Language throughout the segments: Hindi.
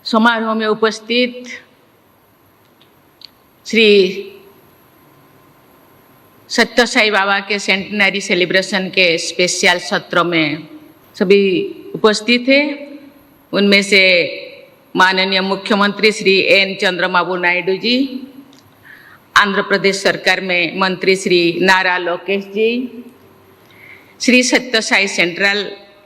समारोह में उपस्थित श्री सत्य साई बाबा के सेंटेनरी सेलिब्रेशन के स्पेशल सत्र में सभी उपस्थित थे। उनमें से माननीय मुख्यमंत्री श्री एन चंद्रबाबू नायडू जी, आंध्र प्रदेश सरकार में मंत्री श्री नारा लोकेश जी, श्री सत्य साई सेंट्रल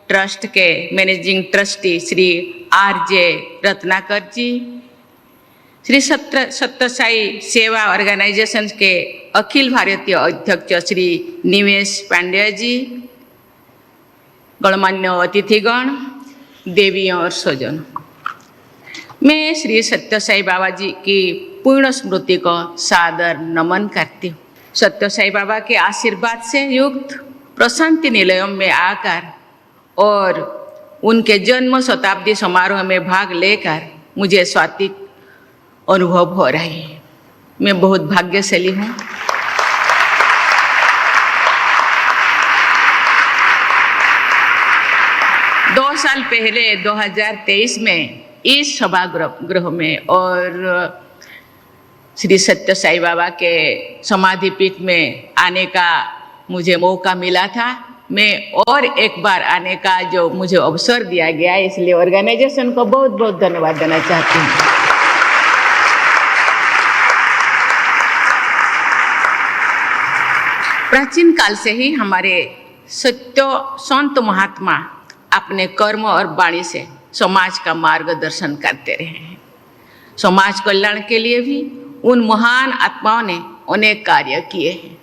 ट्रस्ट के managing trustee Shri R J. Ratnakar ji, Shri Sathya Sai सेवा ऑर्गेनाइजेशन के अखिल भारतीय अध्यक्ष श्री निमेश पांड्या जी, गणमान्य अतिथिगण, देवियों और स्वजन, मैं श्री सत्य साई बाबा जी की पूर्ण स्मृति को सादर नमन करती हूँ। सत्य साई बाबा के आशीर्वाद से युक्त प्रशांति निलयों में आकर और उनके जन्म शताब्दी समारोह में भाग लेकर मुझे स्वात्विक अनुभव हो रही है। मैं बहुत भाग्यशाली हूँ। दो साल पहले 2023 में इस सभागृह में और श्री सत्य साई बाबा के समाधि पीठ में आने का मुझे मौका मिला था। मैं और एक बार आने का जो मुझे अवसर दिया गया, इसलिए ऑर्गेनाइजेशन को बहुत बहुत धन्यवाद देना चाहती हूँ। प्राचीन काल से ही हमारे सत्य संत महात्मा अपने कर्म और वाणी से समाज का मार्गदर्शन करते रहे हैं। समाज कल्याण के लिए भी उन महान आत्माओं ने अनेक कार्य किए हैं।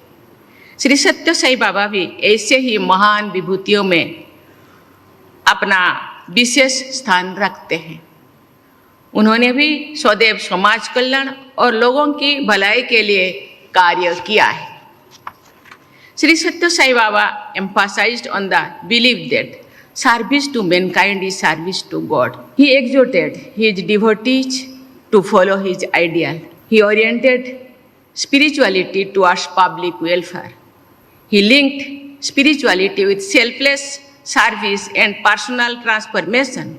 श्री सत्य साई बाबा भी ऐसे ही महान विभूतियों में अपना विशेष स्थान रखते हैं। उन्होंने भी सदैव समाज कल्याण और लोगों की भलाई के लिए कार्य किया है। Shri Sathya Sai Baba emphasized on the belief that service to mankind is service to God. He exhorted his devotees to follow his ideal. He oriented spirituality towards public welfare. He linked spirituality with selfless service and personal transformation.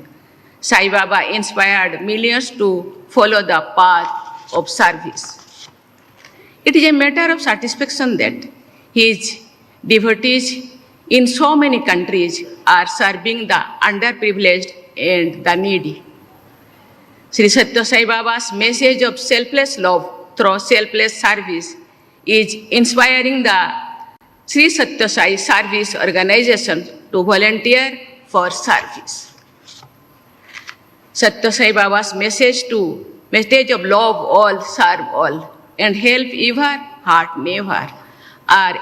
Sai Baba inspired millions to follow the path of service. It is a matter of satisfaction that his devotees in so many countries are serving the underprivileged and the needy. Sri Satya Sai Baba's message of selfless love through selfless service is inspiring the Sri Satya Sai Service Organization to volunteer for service. Satya Sai Baba's message of love all, serve all, and help ever, heart never are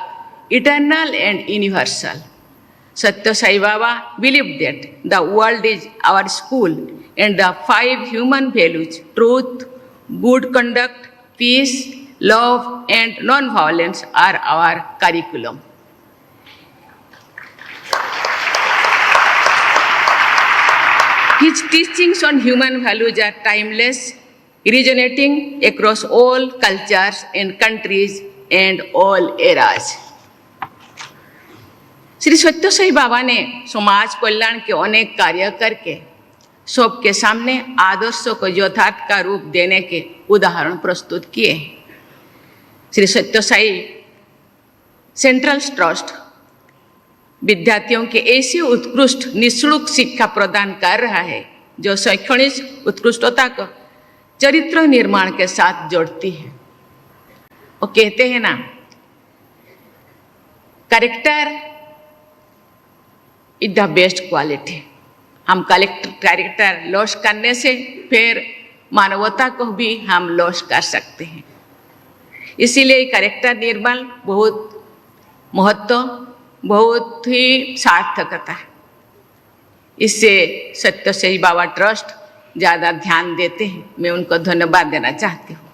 eternal and universal. Satya Sai Baba believed that the world is our school and the 5 human values, truth, good conduct, peace, love and non-violence are our curriculum. His teachings on human values are timeless, resonating across all cultures and countries and all eras. Shri Sathya Sai Baba ने समाज कल्याण के अनेक कार्य करके सबके सामने आदर्शों को यथार्थ का रूप देने के उदाहरण प्रस्तुत किए। श्री सत्य साई सेंट्रल ट्रस्ट विद्यार्थियों के ऐसी उत्कृष्ट निःशुल्क शिक्षा प्रदान कर रहा है जो शैक्षणिक उत्कृष्टता को चरित्र निर्माण के साथ जोड़ती है। वो कहते हैं ना, character is the best quality. हम कैरेक्टर लॉस करने से फिर मानवता को भी हम लॉस कर सकते हैं। इसीलिए कैरेक्टर निर्माण बहुत महत्व, बहुत ही सार्थकता है। इससे सत्य साई बाबा ट्रस्ट ज़्यादा ध्यान देते हैं। मैं उनको धन्यवाद देना चाहती हूँ।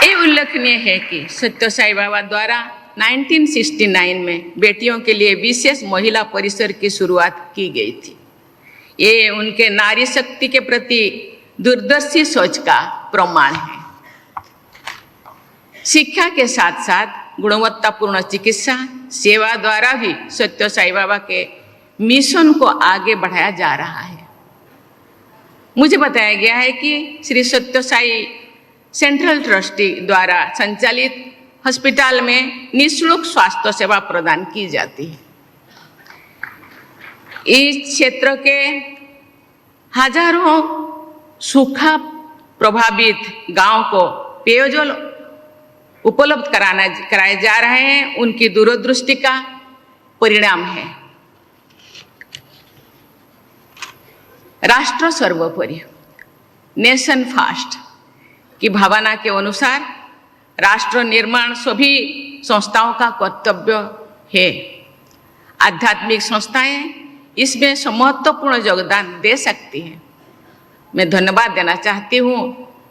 ये उल्लेखनीय है कि सत्य साई बाबा द्वारा 1969 में बेटियों के लिए विशेष महिला परिसर की शुरुआत की गई थी। ये उनके नारी शक्ति के प्रति दूरदर्शी सोच का प्रमाण है। शिक्षा के साथ साथ गुणवत्तापूर्ण चिकित्सा सेवा द्वारा भी सत्य साई बाबा के मिशन को आगे बढ़ाया जा रहा है। मुझे बताया गया है कि श्री सत्य साई सेंट्रल ट्रस्टी द्वारा संचालित अस्पताल में निःशुल्क स्वास्थ्य सेवा प्रदान की जाती है। इस क्षेत्र के हजारों सूखा प्रभावित गांव को पेयजल उपलब्ध कराए जा रहे हैं, उनकी दूरदृष्टि का परिणाम है। राष्ट्र सर्वोपरि, नेशन फर्स्ट की भावना के अनुसार राष्ट्र निर्माण सभी संस्थाओं का कर्तव्य है। आध्यात्मिक संस्थाएं इसमें महत्वपूर्ण योगदान दे सकती हैं। मैं धन्यवाद देना चाहती हूँ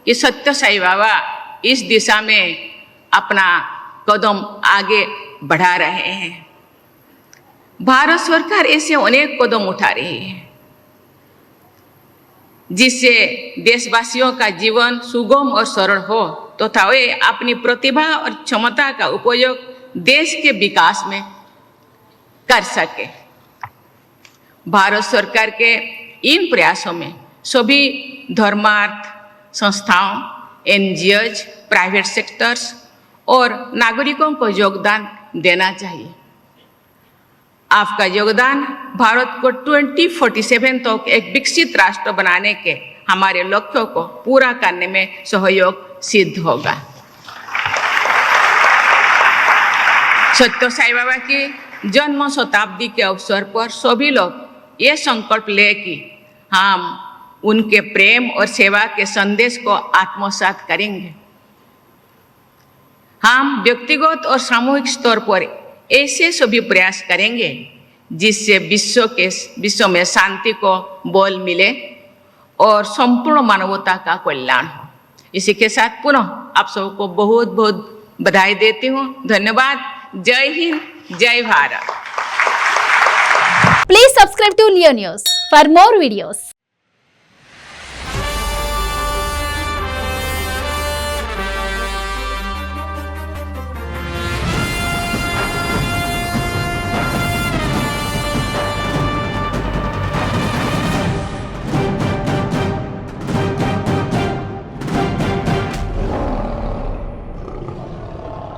कि सत्य साई बाबा इस दिशा में अपना कदम आगे बढ़ा रहे हैं। भारत सरकार ऐसे अनेक कदम उठा रही है जिससे देशवासियों का जीवन सुगम और सरल हो तथा वे अपनी प्रतिभा और क्षमता का उपयोग देश के विकास में कर सके। भारत सरकार के इन प्रयासों में सभी धर्मार्थ संस्थाओं, एनजीओज, प्राइवेट सेक्टर्स और नागरिकों को योगदान देना चाहिए। आपका योगदान भारत को 2047 तक एक विकसित राष्ट्र बनाने के हमारे लक्ष्यों को पूरा करने में सहयोग सिद्ध होगा। सत्य साई बाबा की जन्म शताब्दी के अवसर पर सभी लोग ये संकल्प ले कि हम उनके प्रेम और सेवा के संदेश को आत्मसात करेंगे। हम व्यक्तिगत और सामूहिक स्तर पर ऐसे सभी प्रयास करेंगे जिससे विश्व में शांति को बल मिले और संपूर्ण मानवता का कल्याण हो। इसी के साथ पुनः आप सबको बहुत बहुत बधाई देती हूँ। धन्यवाद। जय हिंद, जय Bharat. Please subscribe to Leo News for more videos.